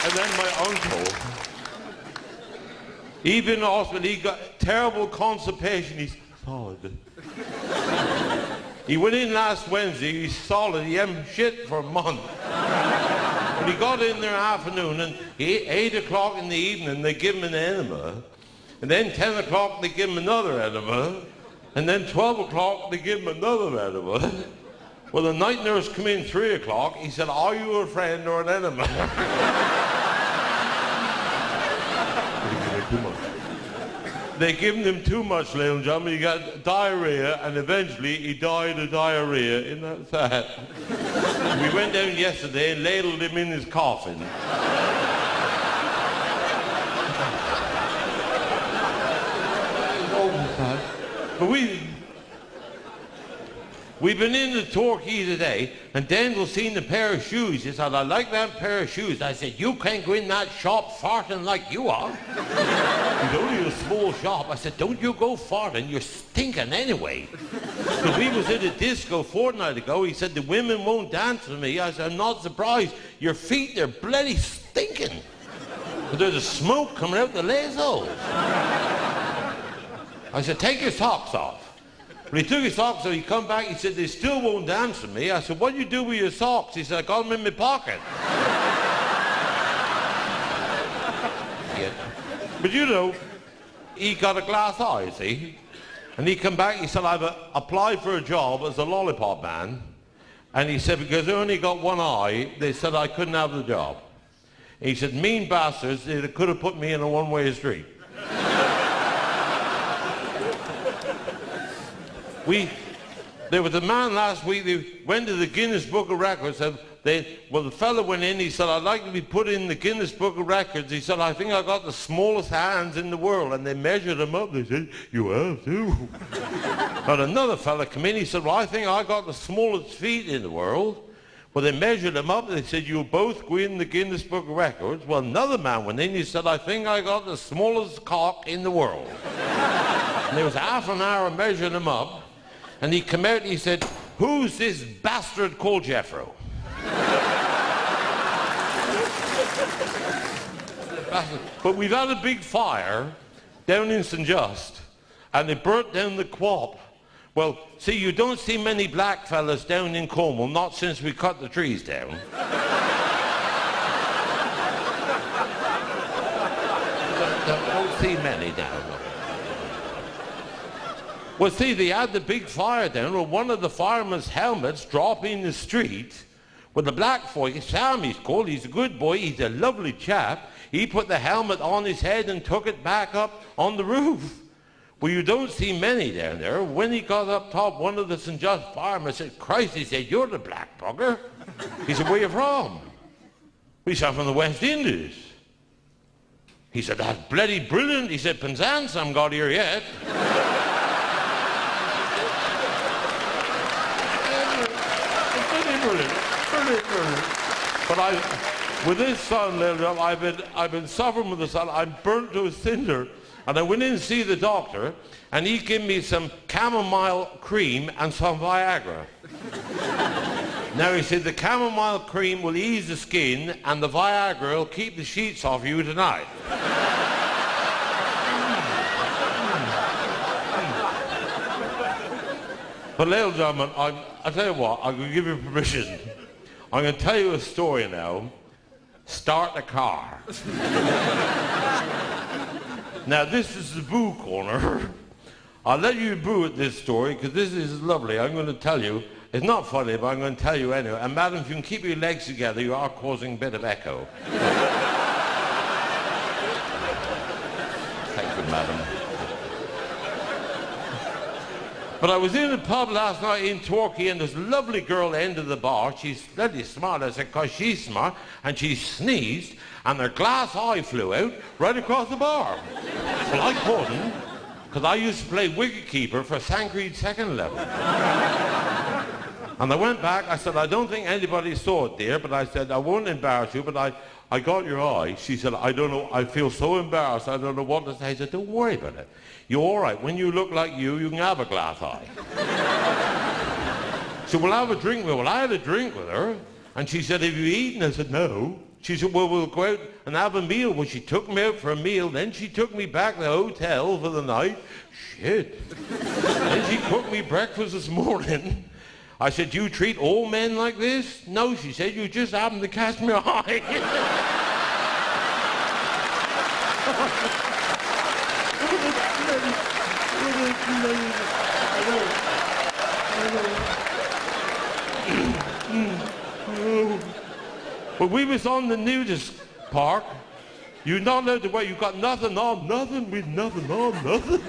And then my uncle, he been in the hospital, he got terrible constipation, he's solid. He went in last Wednesday, he's solid, he hadn't shit for a month. But he got in there afternoon, and 8 o'clock in the evening, they give him an enema. And then 10 o'clock, they give him another enema. And then 12 o'clock, they give him another enema. Well, the night nurse came in 3 o'clock, he said, are you a friend or an enema? They given him too much, ladies and gentlemen. He got diarrhea, and eventually he died of diarrhea. Isn't that sad? We went down yesterday and ladled him in his coffin. But we've been in the Torquay today, and Denzil seen a pair of shoes. He said, I like that pair of shoes. I said, you can't go in that shop farting like you are. It's only a small shop. I said, don't you go farting, you're stinking anyway. Because we was at a disco a fortnight ago, he said, the women won't dance with me. I said, I'm not surprised. Your feet, they're bloody stinking. But there's a smoke coming out the lazo. I said, take your socks off. When he took his socks off, he come back, he said, they still won't dance with me. I said, what do you do with your socks? He said, I got them in my pocket. Yeah. But you know, he got a glass eye, you see. And he come back, he said, I've applied for a job as a lollipop man. And he said, because I only got one eye, they said I couldn't have the job. And he said, mean bastards, they could have put me in a one-way street. There was a man last week, they went to the Guinness Book of Records, and the fella went in, he said, I'd like to be put in the Guinness Book of Records. He said, I think I got the smallest hands in the world. And they measured him up, they said, you have too. But another fella came in, he said, well, I think I got the smallest feet in the world. Well, they measured him up, and they said, you'll both go in the Guinness Book of Records. Well, another man went in, he said, I think I got the smallest cock in the world. And there was half an hour measuring him up. And he came out and he said, who's this bastard called Jethro? But we've had a big fire down in St. Just, and it burnt down the co-op. Well, see, you don't see many black fellas down in Cornwall, not since we cut the trees down. Don't see many now. Well, see, they had the big fire down. Well, one of the firemen's helmets dropped in the street. Well, the black boy, Sam he's called, he's a good boy, he's a lovely chap. He put the helmet on his head and took it back up on the roof. Well, you don't see many down there. When he got up top, one of the St. Just firemen said, Christ, he said, you're the black bugger. He said, where you from? We said, from the West Indies. He said, that's bloody brilliant. He said, Penzance haven't got here yet. But with this sun, I've been suffering with the sun. I'm burnt to a cinder. And I went in to see the doctor, and he gave me some chamomile cream and some Viagra. Now he said the chamomile cream will ease the skin, and the Viagra will keep the sheets off you tonight. But ladies and gentlemen, I'll tell you what, I'm going to give you permission. I'm going to tell you a story now. Start the car. Now this is the boo corner. I'll let you boo at this story because this is lovely. I'm going to tell you. It's not funny, but I'm going to tell you anyway. And madam, if you can keep your legs together, you are causing a bit of echo. Thank you, madam. But I was in a pub last night in Torquay, and this lovely girl entered the bar. She's bloody smart. I said, because she's smart. And she sneezed, and her glass eye flew out right across the bar. Well, I couldn't, because I used to play wicketkeeper for Sancreed second level. And I went back, I said, I don't think anybody saw it, dear, but I said, I won't embarrass you, but I got your eye. She said, I don't know, I feel so embarrassed, I don't know what to say. I said, don't worry about it. You're all right. When you look like you can have a glass eye. She said, well, have a drink with her. Well, I had a drink with her, and she said, have you eaten? I said, no. She said, well, we'll go out and have a meal. Well, she took me out for a meal. Then she took me back to the hotel for the night. Shit. Then she cooked me breakfast this morning. I said, you treat all men like this? No, she said, you just happened to catch me eye. Well, we was on the nudist park. You're not allowed to wear, you got nothing on, nothing with nothing on, nothing.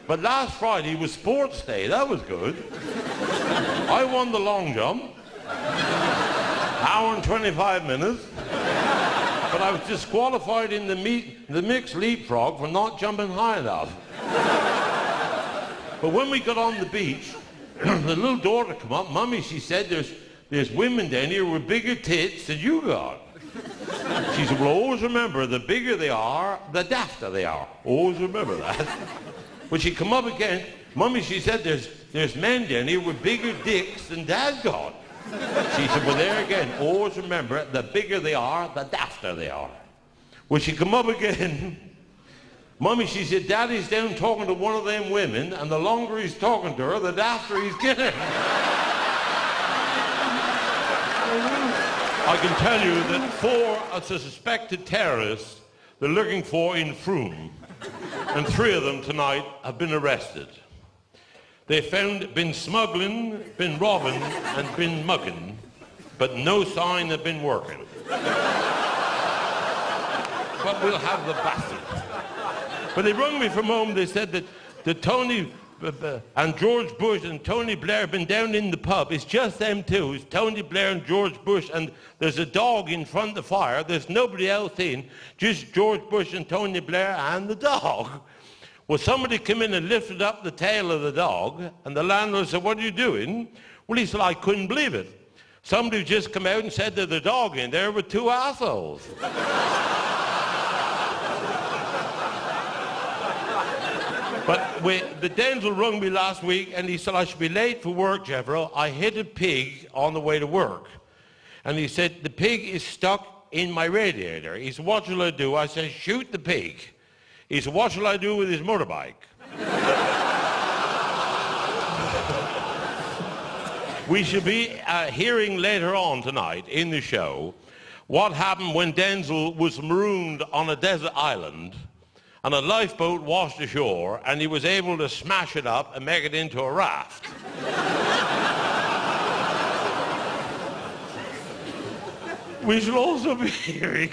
But last Friday was sports day, that was good. I won the long jump, hour and 25 minutes. But I was disqualified in the mixed leapfrog for not jumping high enough. But when we got on the beach, the little daughter come up, Mummy, she said, there's women down here with bigger tits than you got. She said, well, always remember, the bigger they are, the dafter they are. Always remember that. When she come up again, Mummy, she said, there's men down here with bigger dicks than Dad got. She said, well, there again, always remember, the bigger they are, the dafter they are. When she come up again, Mummy, she said, Daddy's down talking to one of them women, and the longer he's talking to her, the dafter he's getting. I can tell you that 4 of the suspected terrorists they're looking for in Frome, and 3 of them tonight have been arrested. They found been smuggling, been robbing, and been mugging, but no sign of been working. But we'll have the bastards. But they rung me from home. They said that Tony and George Bush and Tony Blair have been down in the pub. It's just them two. It's Tony Blair and George Bush, and there's a dog in front of the fire. There's nobody else in, just George Bush and Tony Blair and the dog. Well, somebody came in and lifted up the tail of the dog, and the landlord said, what are you doing? Well, he said, I couldn't believe it. Somebody just come out and said there's a dog in there with 2 assholes. But the Denzil rung me last week, and he said, I should be late for work, Jethro. I hit a pig on the way to work. And he said, the pig is stuck in my radiator. He said, what shall I do? I said, shoot the pig. He said, what shall I do with his motorbike? We should be hearing later on tonight in the show what happened when Denzil was marooned on a desert island and a lifeboat washed ashore, and he was able to smash it up and make it into a raft. We should also be hearing...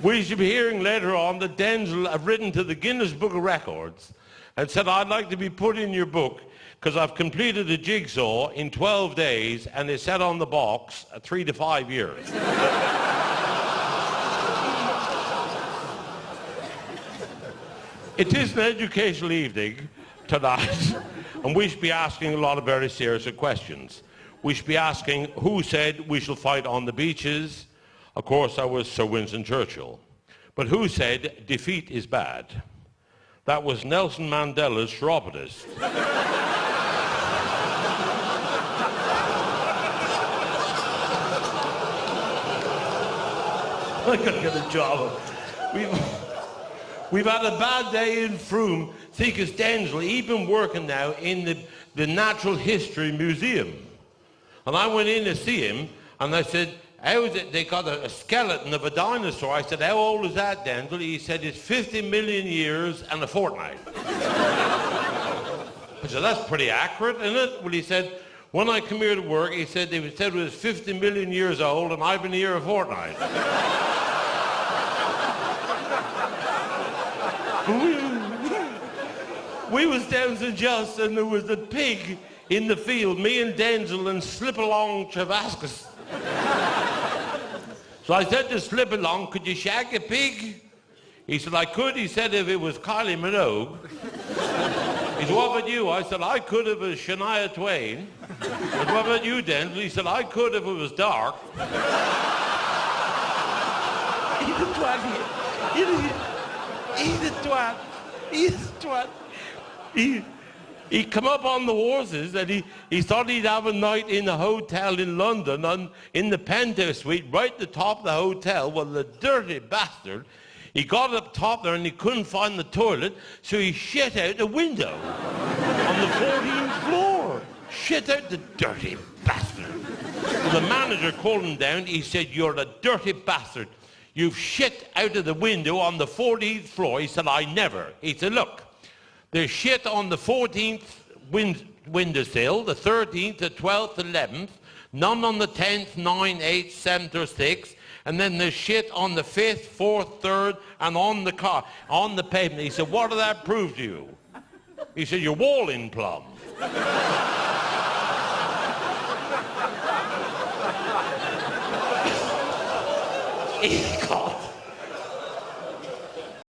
We should be hearing later on that Denzil have written to the Guinness Book of Records and said, I'd like to be put in your book because I've completed a jigsaw in 12 days and it said on the box 3 to 5 years. It is an educational evening tonight, and we should be asking a lot of very serious questions. We should be asking who said we shall fight on the beaches. Of course, that was Sir Winston Churchill. But who said defeat is bad? That was Nelson Mandela's chiropodist. I gotta get a job. We've had a bad day in Frome. See, because Denzil, he's been working now in the Natural History Museum. And I went in to see him, and I said, how is it they got a skeleton of a dinosaur? I said, how old is that, Denzil? He said, it's 50 million years and a fortnight. I said, that's pretty accurate, isn't it? Well, he said, when I come here to work, he said, they said it was 50 million years old, and I've been here a fortnight. We was down St. Just, and there was a pig in the field, me and Denzil and Slip-Along Travascus. So I said to Slip-Along, could you shag a pig? He said, I could. He said, if it was Kylie Minogue. He said, what about you? I said, I could if it was Shania Twain. He said, what about you, Denzil? He said, I could if it was dark. He's a twat. He's a twat. He's a twat. He come up on the horses and he thought he'd have a night in a hotel in London in the penthouse suite right at the top of the hotel. Well, the dirty bastard, he got up top there and he couldn't find the toilet, so he shit out the window on the 14th floor. Shit out the dirty bastard. Well, the manager called him down. He said, "You're a dirty bastard. You've shit out of the window on the 14th floor." He said, "I never." He said, "Look, there's shit on the 14th windowsill, the 13th, the 12th, 11th, none on the 10th, 9th, 8th, 7th, or 6th, and then there's shit on the 5th, 4th, 3rd, and on the car, on the pavement." He said, "What does that prove to you?" He said, "You're walling plum." He got